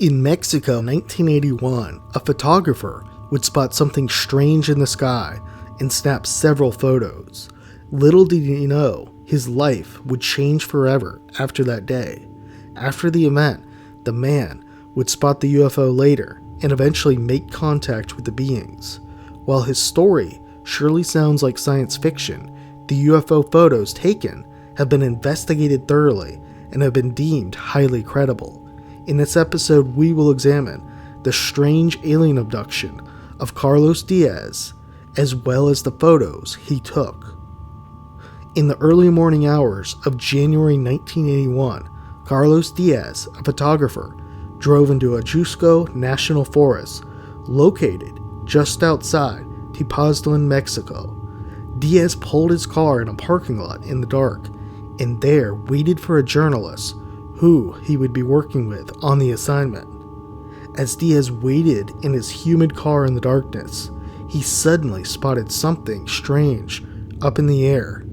In Mexico, 1981, a photographer would spot something strange in the sky and snap several photos. Little did he know, his life would change forever after that day. After the event, the man would spot the UFO later and eventually make contact with the beings. While his story surely sounds like science fiction, the UFO photos taken have been investigated thoroughly and have been deemed highly credible. In this episode, we will examine the strange alien abduction of Carlos Diaz, as well as the photos he took. In the early morning hours of January 1981, Carlos Diaz, a photographer, drove into Abduction National Forest, located just outside Tepoztlan, Mexico. Diaz pulled his car in a parking lot in the dark, and there waited for a journalist who he would be working with on the assignment. As Diaz waited in his humid car in the darkness, he suddenly spotted something strange up in the air.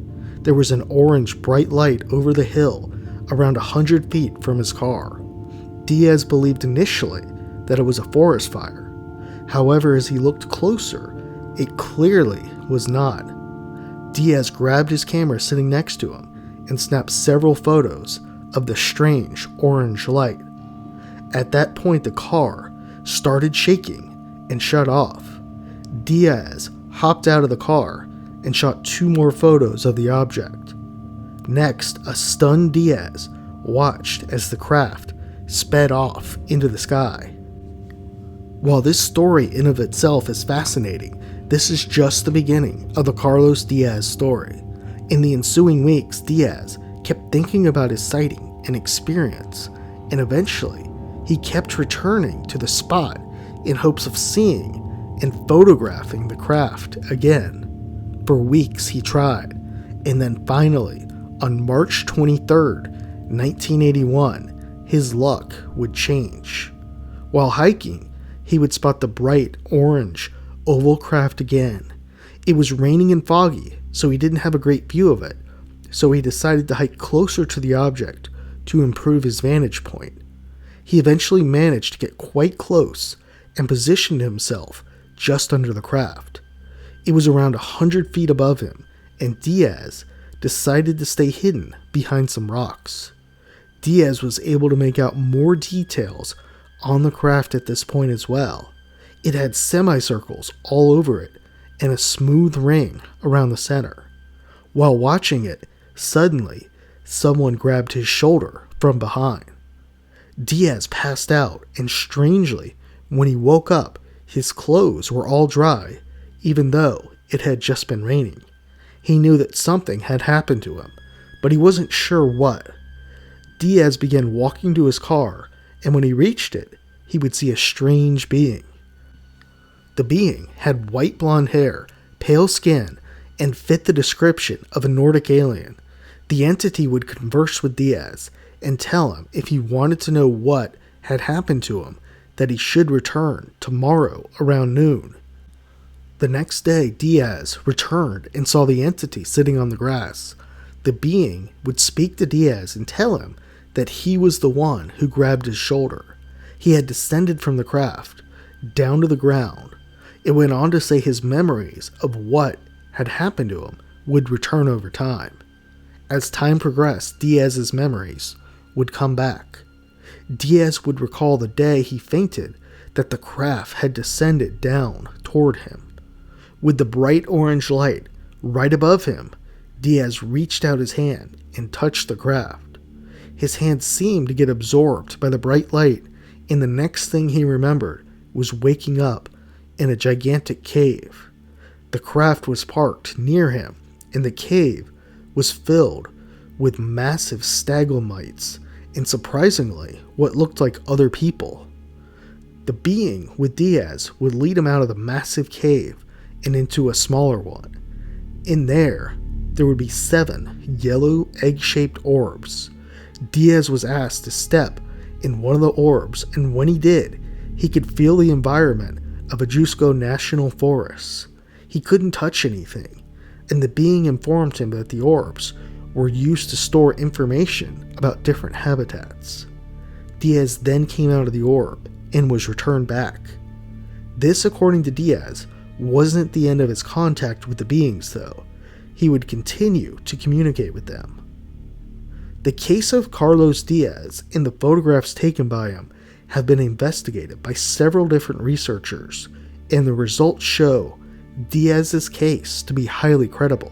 There was an orange bright light over the hill around 100 feet from his car. Diaz believed initially that it was a forest fire. However, as he looked closer, it clearly was not. Diaz grabbed his camera sitting next to him and snapped several photos of the strange orange light. At that point, the car started shaking and shut off. Diaz hopped out of the car and shot 2 more photos of the object. Next, a stunned Diaz watched as the craft sped off into the sky. While this story in of itself is fascinating, this is just the beginning of the Carlos Diaz story. In the ensuing weeks, Diaz kept thinking about his sighting and experience, and eventually he kept returning to the spot in hopes of seeing and photographing the craft again. For weeks he tried, and then finally, on March 23rd, 1981, his luck would change. While hiking, he would spot the bright orange oval craft again. It was raining and foggy, so he didn't have a great view of it, so he decided to hike closer to the object to improve his vantage point. He eventually managed to get quite close and positioned himself just under the craft. It was around 100 feet above him, and Diaz decided to stay hidden behind some rocks. Diaz was able to make out more details on the craft at this point as well. It had semicircles all over it and a smooth ring around the center. While watching it, suddenly, someone grabbed his shoulder from behind. Diaz passed out, and strangely, when he woke up, his clothes were all dry, even though it had just been raining. He knew that something had happened to him, but he wasn't sure what. Diaz began walking to his car, and when he reached it, he would see a strange being. The being had white blonde hair, pale skin, and fit the description of a Nordic alien. The entity would converse with Diaz and tell him if he wanted to know what had happened to him, that he should return tomorrow around noon. The next day, Diaz returned and saw the entity sitting on the grass. The being would speak to Diaz and tell him that he was the one who grabbed his shoulder. He had descended from the craft, down to the ground. It went on to say his memories of what had happened to him would return over time. As time progressed, Diaz's memories would come back. Diaz would recall the day he fainted that the craft had descended down toward him. With the bright orange light right above him, Diaz reached out his hand and touched the craft. His hand seemed to get absorbed by the bright light, and the next thing he remembered was waking up in a gigantic cave. The craft was parked near him, and the cave was filled with massive stalagmites and, surprisingly, what looked like other people. The being with Diaz would lead him out of the massive cave and into a smaller one. In there would be 7 yellow egg-shaped orbs. Diaz was asked to step in one of the orbs, and when he did, he could feel the environment of Abduction National Forest. He couldn't touch anything, and the being informed him that the orbs were used to store information about different habitats. Diaz then came out of the orb and was returned back. This, according to Diaz, wasn't the end of his contact with the beings, though. He would continue to communicate with them. The case of Carlos Diaz and the photographs taken by him have been investigated by several different researchers, and the results show Diaz's case to be highly credible.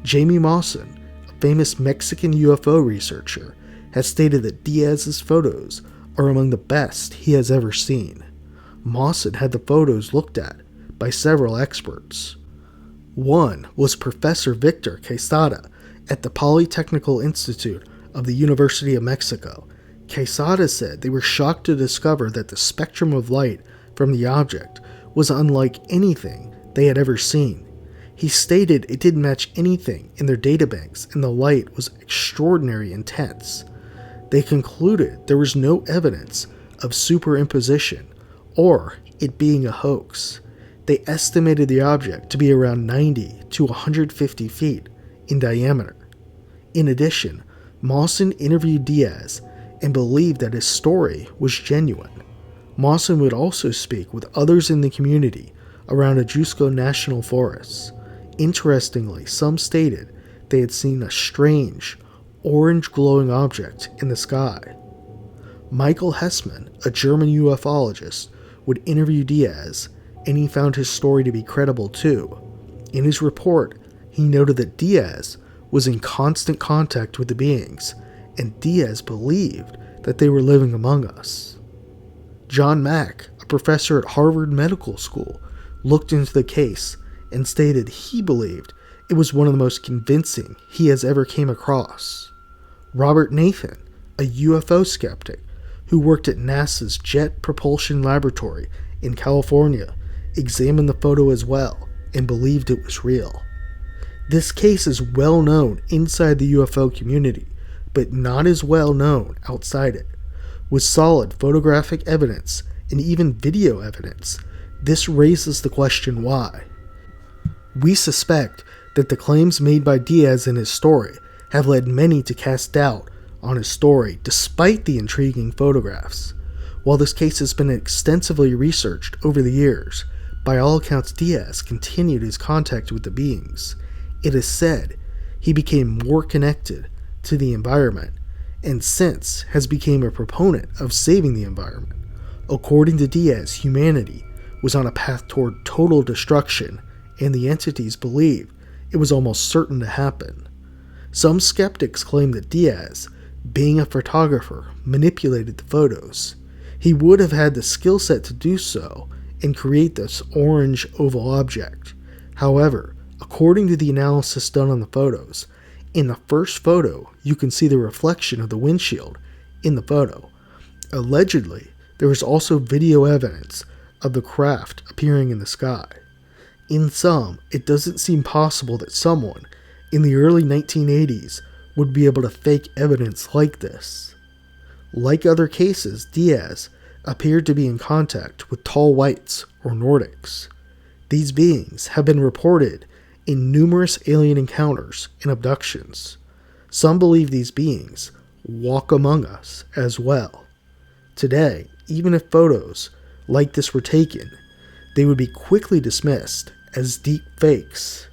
Jamie Mawson, a famous Mexican UFO researcher, has stated that Diaz's photos are among the best he has ever seen. Mawson had the photos looked at by several experts. One was Professor Victor Quesada at the Polytechnical Institute of the University of Mexico. Quesada said they were shocked to discover that the spectrum of light from the object was unlike anything they had ever seen. He stated it didn't match anything in their databanks and the light was extraordinarily intense. They concluded there was no evidence of superimposition or it being a hoax. They estimated the object to be around 90 to 150 feet in diameter. In addition, Mawson interviewed Diaz and believed that his story was genuine. Mawson would also speak with others in the community around Ajusco National Forest. Interestingly, some stated they had seen a strange, orange glowing object in the sky. Michael Hessman, a German ufologist, would interview Diaz, and he found his story to be credible too. In his report, he noted that Diaz was in constant contact with the beings, and Diaz believed that they were living among us. John Mack, a professor at Harvard Medical School, looked into the case and stated he believed it was one of the most convincing he has ever came across. Robert Nathan, a UFO skeptic who worked at NASA's Jet Propulsion Laboratory in California, examined the photo as well and believed it was real. This case is well known inside the UFO community, but not as well known outside it. With solid photographic evidence and even video evidence, this raises the question why. We suspect that the claims made by Diaz in his story have led many to cast doubt on his story despite the intriguing photographs. While this case has been extensively researched over the years, by all accounts Diaz continued his contact with the beings. It is said he became more connected to the environment and since has become a proponent of saving the environment. According to Diaz, humanity was on a path toward total destruction, and the entities believed it was almost certain to happen. Some skeptics claim that Diaz, being a photographer, manipulated the photos. He would have had the skill set to do so and create this orange oval object. However, according to the analysis done on the photos, in the first photo you can see the reflection of the windshield in the photo. Allegedly, there was also video evidence of the craft appearing in the sky. In sum, it doesn't seem possible that someone in the early 1980s would be able to fake evidence like this. Like other cases, Diaz appeared to be in contact with tall whites or Nordics. These beings have been reported in numerous alien encounters and abductions. Some believe these beings walk among us as well. Today, even if photos like this were taken, they would be quickly dismissed as deep fakes.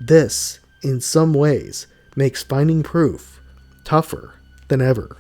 This, in some ways, makes finding proof tougher than ever.